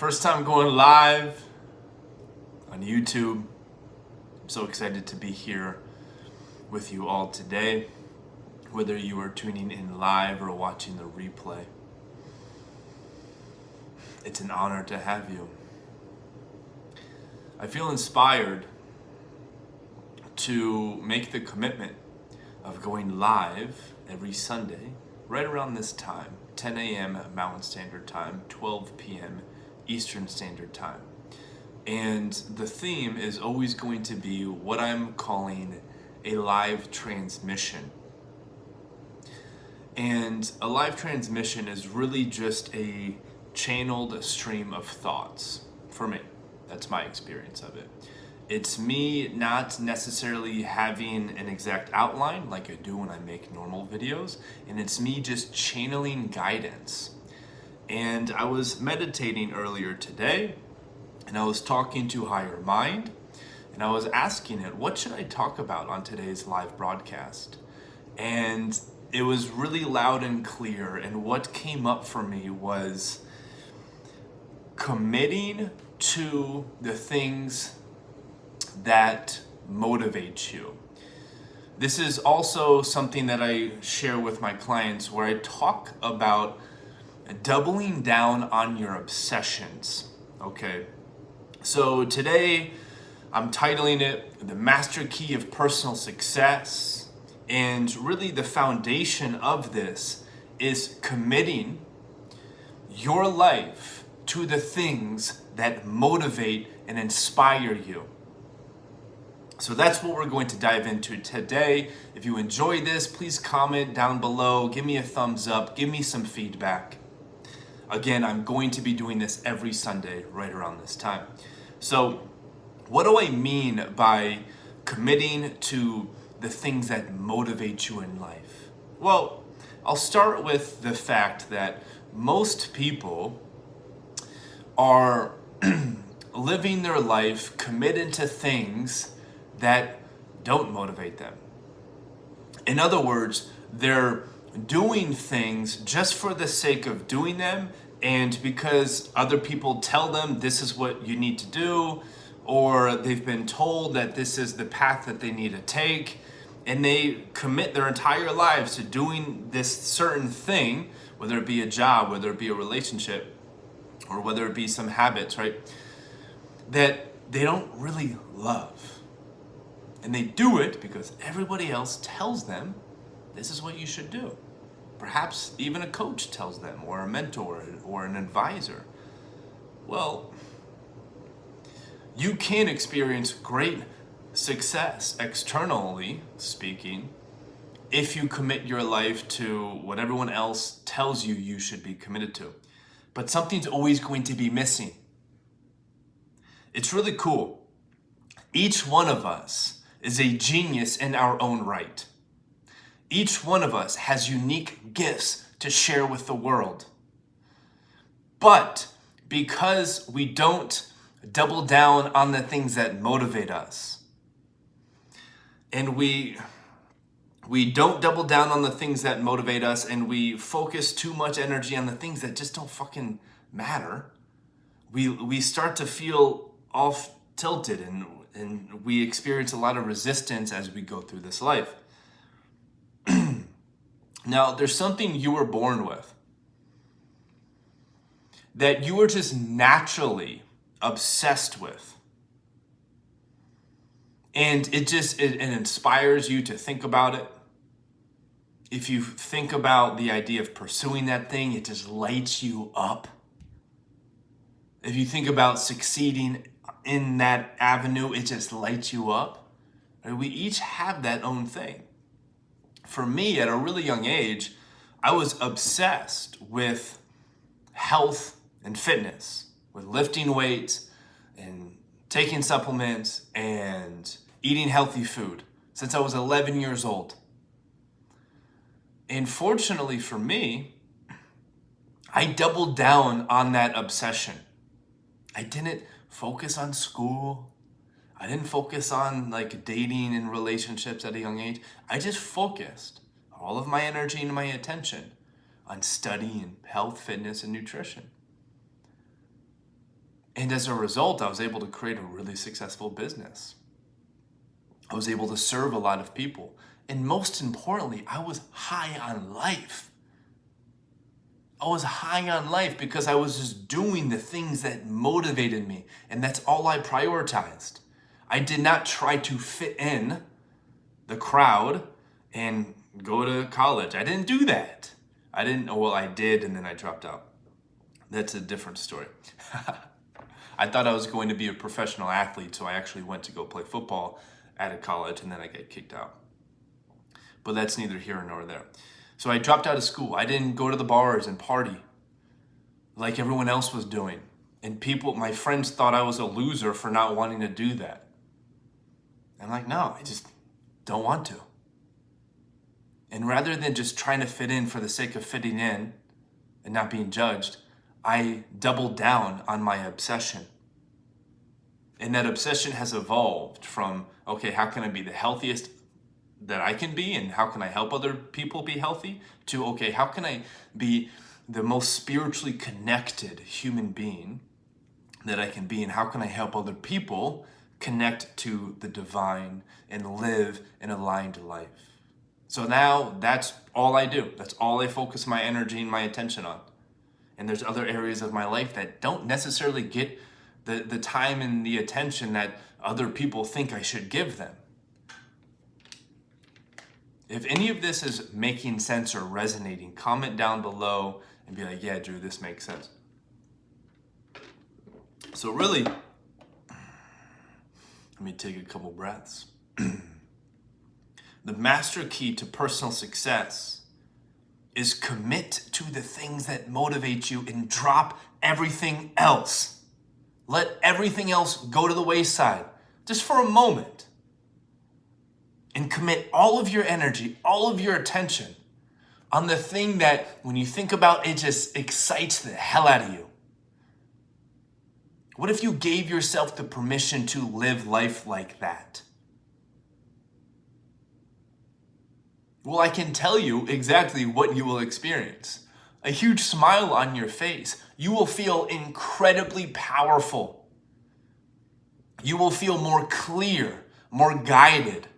First time going live on YouTube. I'm so excited to be here with you all today, whether you are tuning in live or watching the replay. It's an honor to have you. I feel inspired to make the commitment of going live every Sunday right around this time, 10 a.m. Mountain Standard Time, 12 p.m. Eastern Standard Time. And the theme is always going to be what I'm calling a live transmission. And a live transmission is really just a channeled stream of thoughts for me. That's my experience of it. It's me not necessarily having an exact outline like I do when I make normal videos, and it's me just channeling guidance. And I was meditating earlier today, and I was talking to Higher Mind, and I was asking it, what should I talk about on today's live broadcast? And it was really loud and clear, and what came up for me was committing to the things that motivate you. This is also something that I share with my clients, where I talk about doubling down on your obsessions. Okay, so today I'm titling it The Master Key of Personal Success, and really the foundation of this is committing your life to the things that motivate and inspire you. So that's what we're going to dive into today. If you enjoy this, please comment down below, give me a thumbs up, give me some feedback. Again, I'm going to be doing this every Sunday right around this time. So what do I mean by committing to the things that motivate you in life? Well, I'll start with the fact that most people are living their life committed to things that don't motivate them. In other words, they're doing things just for the sake of doing them, and because other people tell them this is what you need to do, or they've been told that this is the path that they need to take, and they commit their entire lives to doing this certain thing, whether it be a job, whether it be a relationship, or whether it be some habits, right, that they don't really love. And they do it because everybody else tells them this is what you should do. Perhaps even a coach tells them, or a mentor, or an advisor. Well, you can experience great success, externally speaking, if you commit your life to what everyone else tells you you should be committed to. But something's always going to be missing. It's really cool. Each one of us is a genius in our own right. Each one of us has unique gifts to share with the world. But because we don't double down on the things that motivate us, and we don't double down on the things that motivate us, and we focus too much energy on the things that just don't fucking matter, we start to feel off tilted, and we experience a lot of resistance as we go through this life. Now, there's something you were born with that you are just naturally obsessed with. And it inspires you to think about it. If you think about the idea of pursuing that thing, it just lights you up. If you think about succeeding in that avenue, it just lights you up. We each have that own thing. For me, at a really young age, I was obsessed with health and fitness, with lifting weights and taking supplements and eating healthy food since I was 11 years old. And fortunately for me, I doubled down on that obsession. I didn't focus on school. I didn't focus on like dating and relationships at a young age. I just focused all of my energy and my attention on studying health, fitness, and nutrition. And as a result, I was able to create a really successful business. I was able to serve a lot of people. And most importantly, I was high on life. I was high on life because I was just doing the things that motivated me. And that's all I prioritized. I did not try to fit in the crowd and go to college. I didn't do that. I did, and then I dropped out. That's a different story. I thought I was going to be a professional athlete, so I actually went to go play football at a college, and then I got kicked out. But that's neither here nor there. So I dropped out of school. I didn't go to the bars and party like everyone else was doing. And my friends thought I was a loser for not wanting to do that. I'm like, no, I just don't want to. And rather than just trying to fit in for the sake of fitting in and not being judged, I doubled down on my obsession. And that obsession has evolved from, okay, how can I be the healthiest that I can be, and how can I help other people be healthy, to, okay, how can I be the most spiritually connected human being that I can be, and how can I help other people connect to the divine and live an aligned life. So now that's all I do. That's all I focus my energy and my attention on. And there's other areas of my life that don't necessarily get the time and the attention that other people think I should give them. If any of this is making sense or resonating, comment down below and be like, yeah, Drew, this makes sense. So really, let me take a couple breaths. The master key to personal success is commit to the things that motivate you and drop everything else. Let everything else go to the wayside just for a moment. And commit all of your energy, all of your attention on the thing that when you think about it just excites the hell out of you. What if you gave yourself the permission to live life like that? Well, I can tell you exactly what you will experience. A huge smile on your face. You will feel incredibly powerful. You will feel more clear, more guided,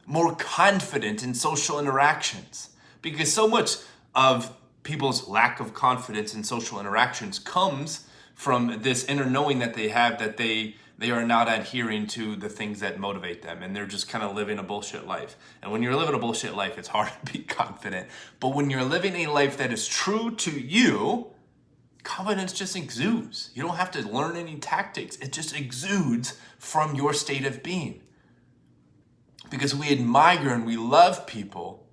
more confident in social interactions. Because so much of people's lack of confidence in social interactions comes from this inner knowing that they have that they are not adhering to the things that motivate them, and they're just kind of living a bullshit life. And when you're living a bullshit life, it's hard to be confident. But when you're living a life that is true to you, confidence just exudes. You don't have to learn any tactics. It just exudes from your state of being. Because we admire and we love people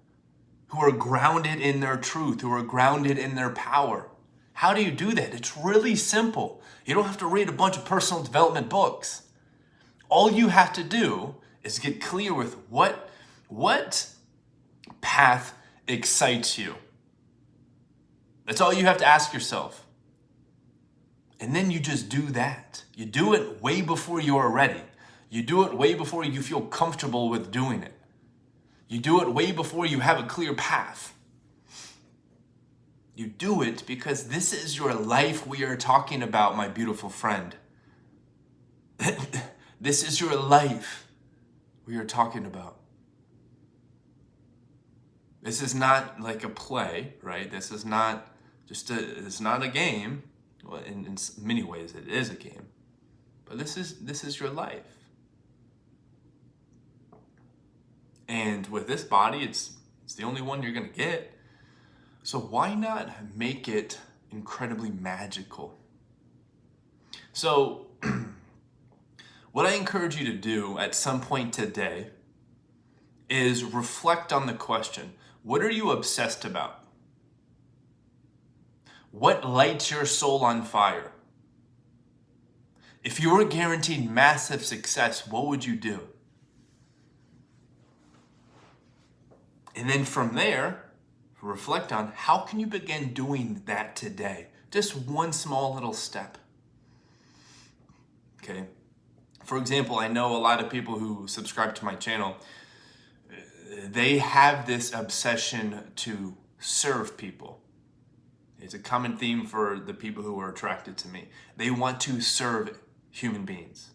who are grounded in their truth, who are grounded in their power. How do you do that? It's really simple. You don't have to read a bunch of personal development books. All you have to do is get clear with what path excites you. That's all you have to ask yourself. And then you just do that. You do it way before you are ready. You do it way before you feel comfortable with doing it. You do it way before you have a clear path. You do it because this is your life we are talking about, my beautiful friend. This is your life we are talking about. This is not like a play, right? This is not it's not a game. Well, in many ways it is a game. But this is your life. And with this body, it's the only one you're going to get. So why not make it incredibly magical? So what I encourage you to do at some point today is reflect on the question, what are you obsessed about? What lights your soul on fire? If you were guaranteed massive success, what would you do? And then from there, reflect on how can you begin doing that today? Just one small little step. Okay. For example, I know a lot of people who subscribe to my channel, they have this obsession to serve people. It's a common theme for the people who are attracted to me. They want to serve human beings.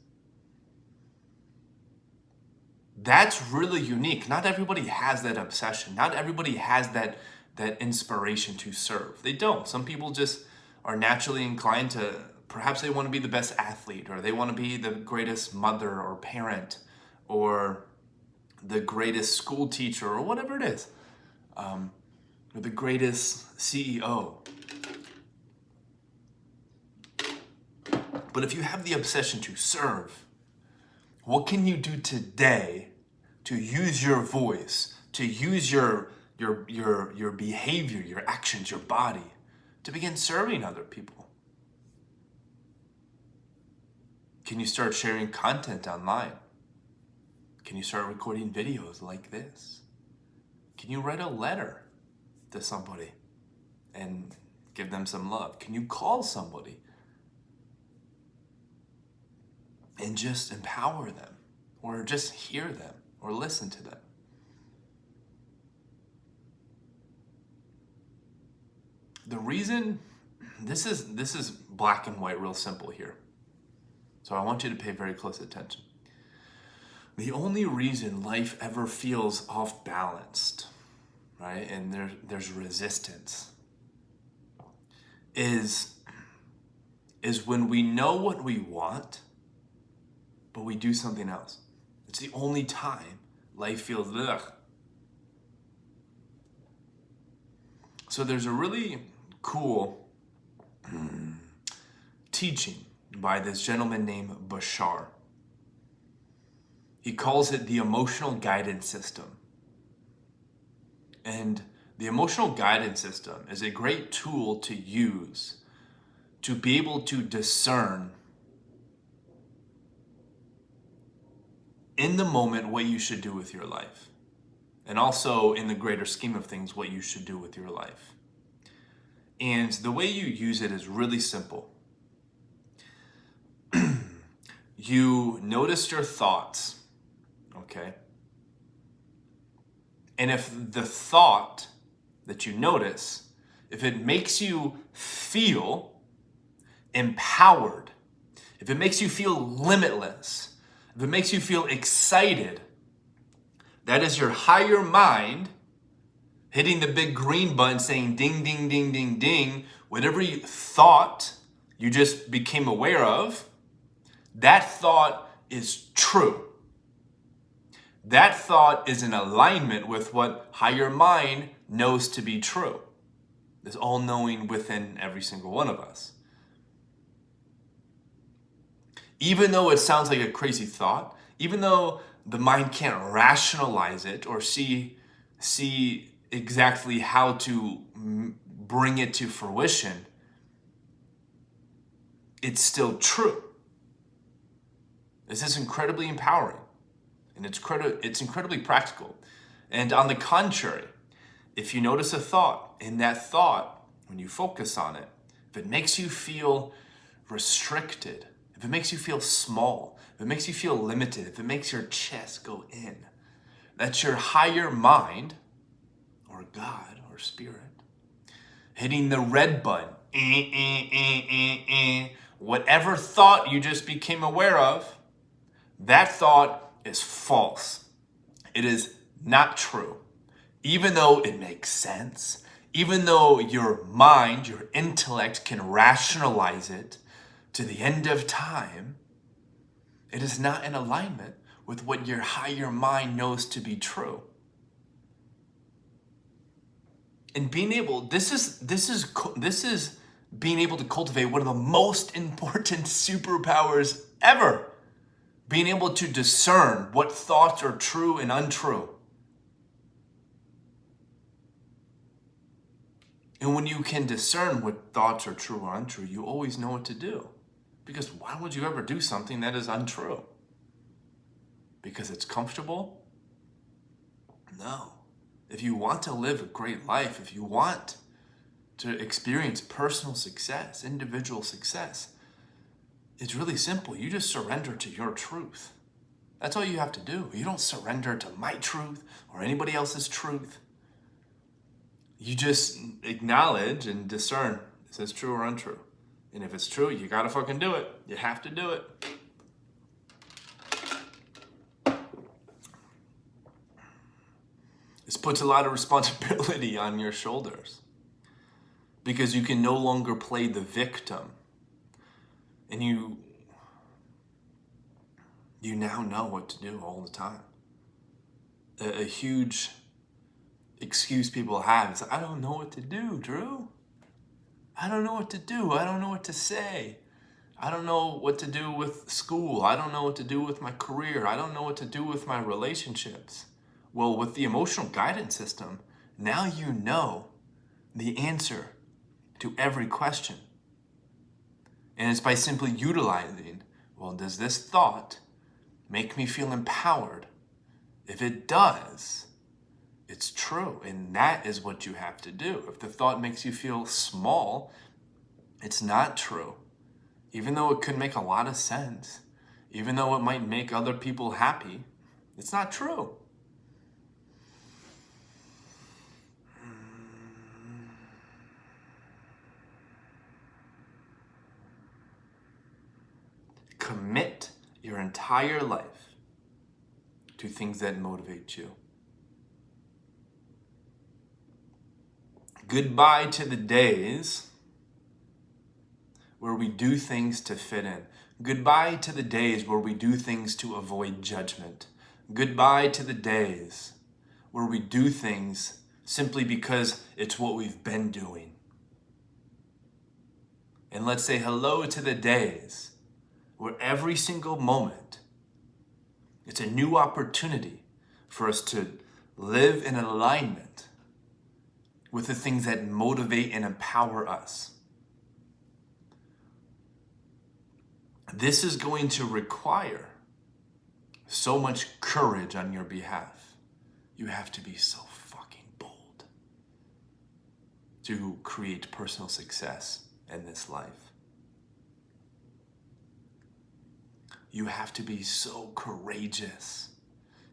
That's really unique. Not everybody has that obsession. Not everybody has that inspiration to serve. They don't. Some people just are naturally inclined to, perhaps they want to be the best athlete, or they want to be the greatest mother or parent, or the greatest school teacher, or whatever it is, or the greatest CEO. But if you have the obsession to serve, what can you do today to use your voice, to use your behavior, your actions, your body, to begin serving other people? Can you start sharing content online? Can you start recording videos like this? Can you write a letter to somebody and give them some love? Can you call somebody and just empower them, or just hear them, or listen to them? The reason, this is black and white, real simple here. So I want you to pay very close attention. The only reason life ever feels off balanced, right, and there's resistance, is when we know what we want, but we do something else. It's the only time life feels ugh. So there's a really cool teaching by this gentleman named Bashar. He calls it the emotional guidance system. And the emotional guidance system is a great tool to use to be able to discern in the moment what you should do with your life. And also in the greater scheme of things, what you should do with your life. And the way you use it is really simple. You notice your thoughts, okay? And if the thought that you notice, if it makes you feel empowered, if it makes you feel limitless, if it makes you feel excited, that is your higher mind hitting the big green button saying ding, ding, ding, ding, ding. Whatever you thought you just became aware of, that thought is true. That thought is in alignment with what higher mind knows to be true. It's all knowing within every single one of us. Even though it sounds like a crazy thought, even though the mind can't rationalize it or see exactly how to bring it to fruition, it's still true. This is incredibly empowering, and it's incredibly practical. And on the contrary, if you notice a thought, in that thought, when you focus on it, if it makes you feel restricted, if it makes you feel small, if it makes you feel limited, if it makes your chest go in, that's your higher mind, or God, or spirit, hitting the red button. Whatever thought you just became aware of, that thought is false. It is not true. Even though it makes sense, even though your mind, your intellect can rationalize it to the end of time, it is not in alignment with what your higher mind knows to be true. And being able, this is being able to cultivate one of the most important superpowers ever. Being able to discern what thoughts are true and untrue. And when you can discern what thoughts are true or untrue, you always know what to do. Because why would you ever do something that is untrue? Because it's comfortable? No. If you want to live a great life, if you want to experience personal success, individual success, it's really simple. You just surrender to your truth. That's all you have to do. You don't surrender to my truth or anybody else's truth. You just acknowledge and discern, is this true or untrue? And if it's true, you gotta fucking do it. You have to do it. This puts a lot of responsibility on your shoulders because you can no longer play the victim. And you now know what to do all the time. A huge excuse people have is, I don't know what to do, Drew. I don't know what to do. I don't know what to say. I don't know what to do with school. I don't know what to do with my career. I don't know what to do with my relationships. Well, with the emotional guidance system, now you know the answer to every question. And it's by simply utilizing, well, does this thought make me feel empowered? If it does, it's true. And that is what you have to do. If the thought makes you feel small, it's not true. Even though it could make a lot of sense, even though it might make other people happy, it's not true. Commit your entire life to things that motivate you. Goodbye to the days where we do things to fit in. Goodbye to the days where we do things to avoid judgment. Goodbye to the days where we do things simply because it's what we've been doing. And let's say hello to the days where every single moment, it's a new opportunity for us to live in alignment with the things that motivate and empower us. This is going to require so much courage on your behalf. You have to be so fucking bold to create personal success in this life. You have to be so courageous.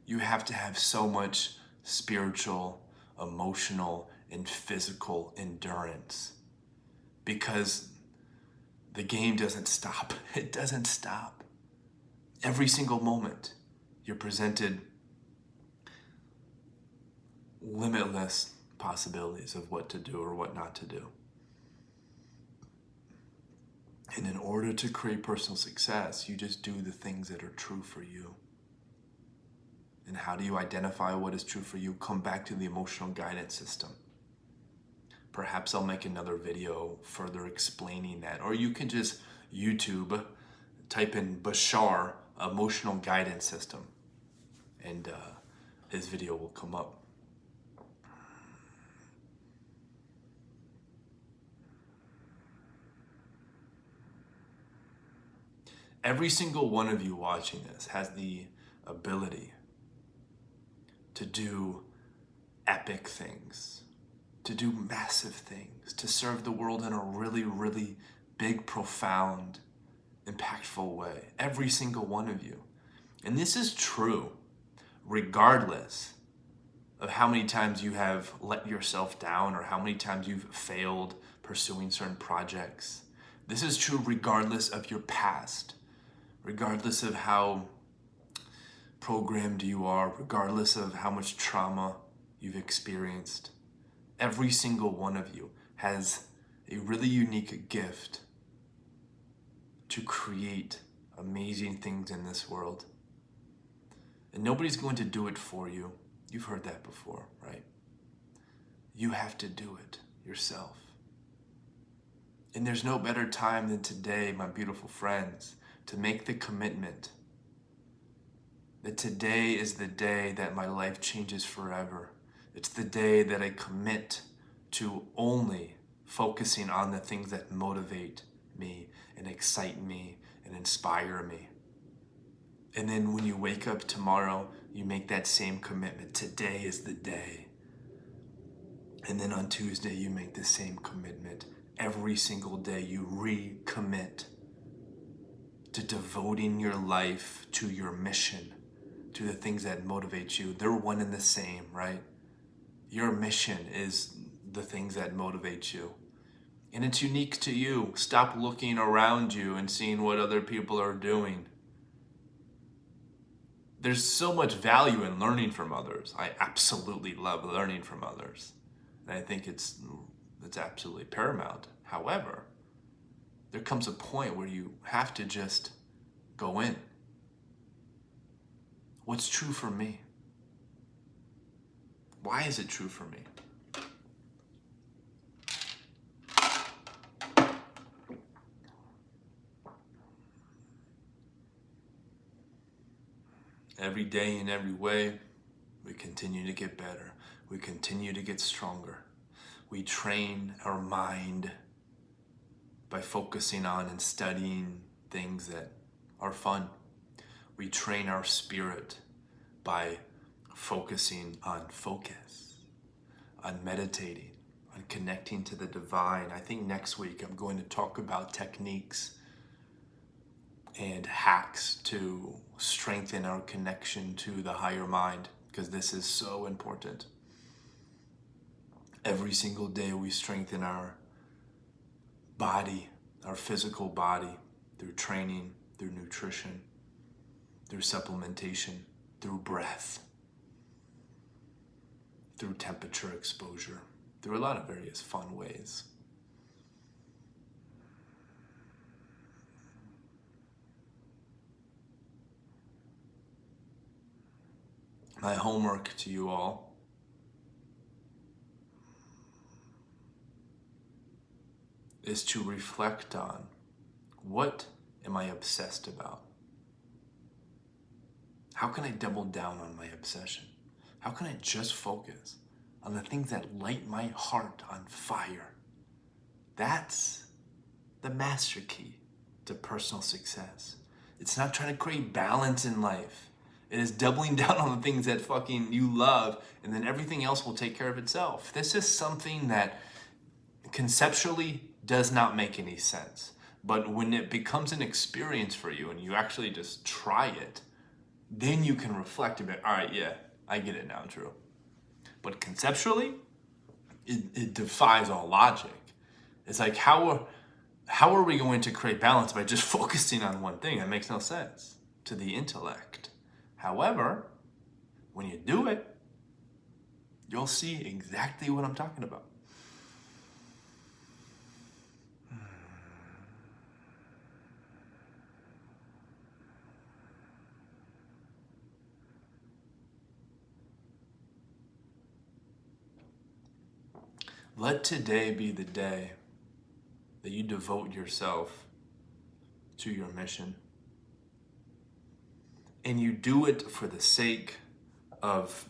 You have to have so much spiritual, emotional, and physical endurance because the game doesn't stop. It doesn't stop. Every single moment, you're presented limitless possibilities of what to do or what not to do. And in order to create personal success, you just do the things that are true for you. And how do you identify what is true for you? Come back to the emotional guidance system. Perhaps I'll make another video further explaining that. Or you can just YouTube, type in Bashar emotional guidance system, and his video will come up. Every single one of you watching this has the ability to do epic things, to do massive things, to serve the world in a really, really big, profound, impactful way. Every single one of you. And this is true regardless of how many times you have let yourself down or how many times you've failed pursuing certain projects. This is true regardless of your past, regardless of how programmed you are, regardless of how much trauma you've experienced. Every single one of you has a really unique gift to create amazing things in this world. And nobody's going to do it for you. You've heard that before, right? You have to do it yourself. And there's no better time than today, my beautiful friends, to make the commitment that today is the day that my life changes forever. It's the day that I commit to only focusing on the things that motivate me and excite me and inspire me. And then when you wake up tomorrow, you make that same commitment. Today is the day. And then on Tuesday, you make the same commitment. Every single day, you recommit to devoting your life to your mission, to the things that motivate you. They're one and the same, right? Your mission is the things that motivate you. And it's unique to you. Stop looking around you and seeing what other people are doing. There's so much value in learning from others. I absolutely love learning from others. And I think it's absolutely paramount. However, there comes a point where you have to just go in. What's true for me? Why is it true for me? Every day in every way, we continue to get better. We continue to get stronger. We train our mind by focusing on and studying things that are fun. We train our spirit by focusing on focus, on meditating, on connecting to the divine. I think next week I'm going to talk about techniques and hacks to strengthen our connection to the higher mind, because this is so important. Every single day we strengthen our body, our physical body, through training, through nutrition, through supplementation, through breath, through temperature exposure, through a lot of various fun ways. My homework to you all is to reflect on, what am I obsessed about? How can I double down on my obsession? How can I just focus on the things that light my heart on fire? That's the master key to personal success. It's not trying to create balance in life. It is doubling down on the things that fucking you love, and then everything else will take care of itself. This is something that conceptually does not make any sense. But when it becomes an experience for you and you actually just try it, then you can reflect a bit. All right, yeah, I get it now, Drew. But conceptually, it defies all logic. It's like, how are we going to create balance by just focusing on one thing? That makes no sense to the intellect. However, when you do it, you'll see exactly what I'm talking about. Let today be the day that you devote yourself to your mission. And you do it for the sake of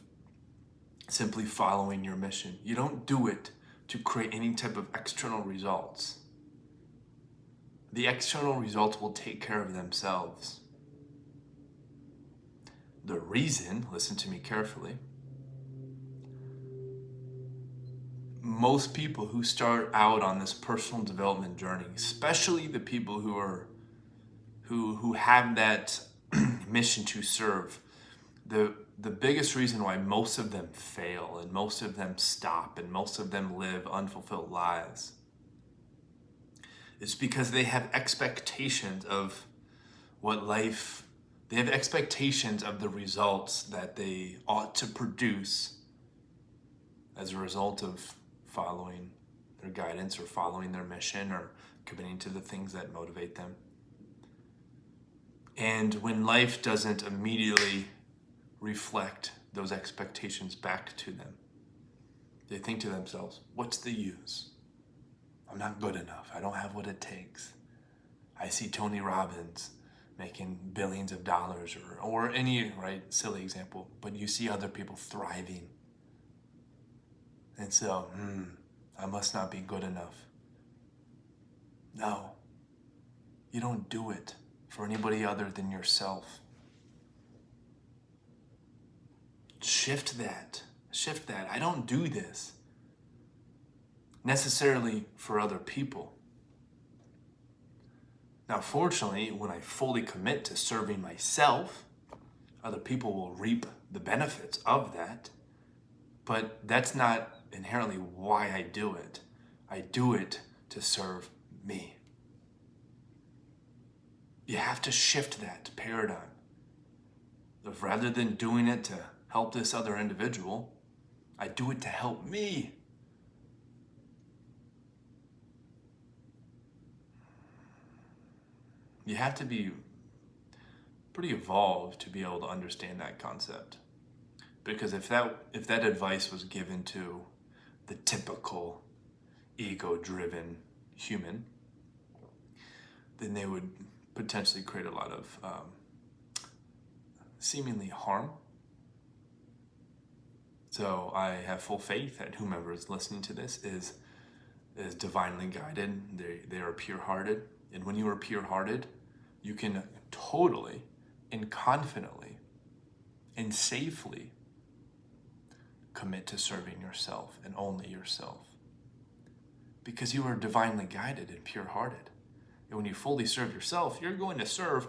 simply following your mission. You don't do it to create any type of external results. The external results will take care of themselves. The reason, listen to me carefully, most people who start out on this personal development journey, especially the people who have that mission to serve, the biggest reason why most of them fail and most of them stop and most of them live unfulfilled lives is because they have expectations of they have expectations of the results that they ought to produce as a result of following their guidance or following their mission or committing to the things that motivate them. And when life doesn't immediately reflect those expectations back to them, they think to themselves, what's the use? I'm not good enough. I don't have what it takes. I see Tony Robbins making billions of dollars or any, right, silly example, but you see other people thriving. And so, I must not be good enough. No, you don't do it for anybody other than yourself. Shift that. I don't do this necessarily for other people. Now, fortunately, when I fully commit to serving myself, other people will reap the benefits of that. But that's not inherently why I do it. I do it to serve me. You have to shift that paradigm of rather than doing it to help this other individual, I do it to help me. You have to be pretty evolved to be able to understand that concept. Because if that advice was given to the typical ego-driven human, then they would potentially create a lot of seemingly harm. So I have full faith that whomever is listening to this is divinely guided. They are pure-hearted. And when you are pure-hearted, you can totally and confidently and safely commit to serving yourself and only yourself. Because you are divinely guided and pure-hearted. And when you fully serve yourself, you're going to serve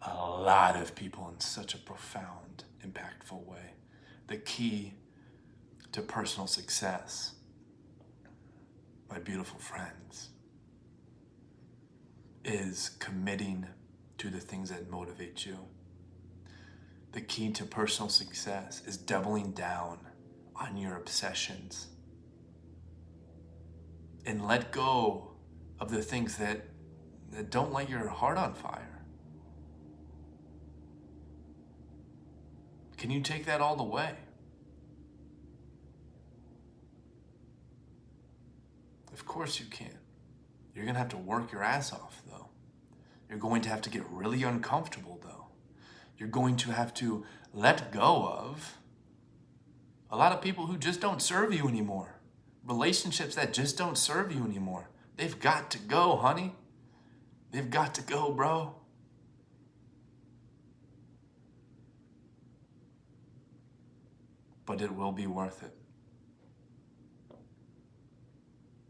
a lot of people in such a profound, impactful way. The key to personal success, my beautiful friends, is committing to the things that motivate you. The key to personal success is doubling down on your obsessions and let go of the things that don't light your heart on fire. Can you take that all the way? Of course you can. You're going to have to work your ass off, though. You're going to have to get really uncomfortable, though. You're going to have to let go of a lot of people who just don't serve you anymore. Relationships that just don't serve you anymore. They've got to go, honey. They've got to go, bro. But it will be worth it.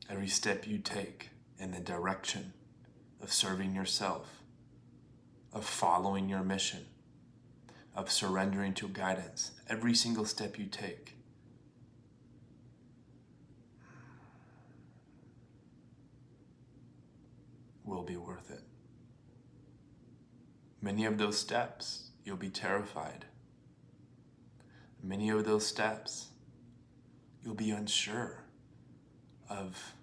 Every step you take in the direction of serving yourself, of following your mission, of surrendering to guidance, every single step you take will be worth it. Many of those steps, you'll be terrified. Many of those steps, you'll be unsure of,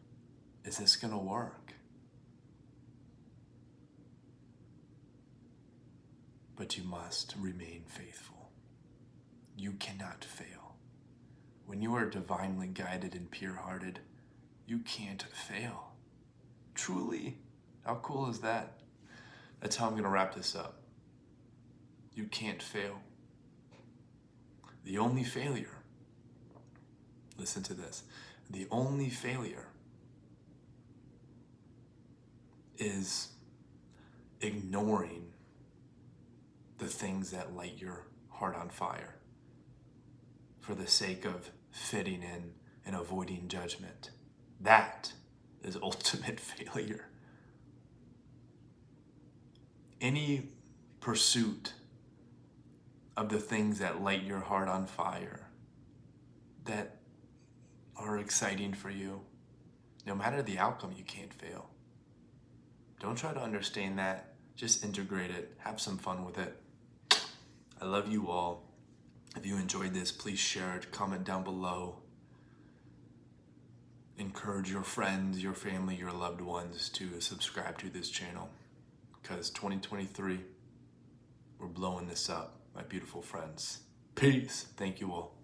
is this going to work? But you must remain faithful. You cannot fail. When you are divinely guided and pure-hearted, you can't fail. Truly. How cool is that? That's how I'm going to wrap this up. You can't fail. The only failure, listen to this, the only failure is ignoring the things that light your heart on fire for the sake of fitting in and avoiding judgment. That is ultimate failure. Any pursuit of the things that light your heart on fire, that are exciting for you, no matter the outcome, you can't fail. Don't try to understand that. Just integrate it. Have some fun with it. I love you all. If you enjoyed this, please share it. Comment down below. Encourage your friends, your family, your loved ones to subscribe to this channel. Because 2023, we're blowing this up, my beautiful friends. Peace. Thank you all.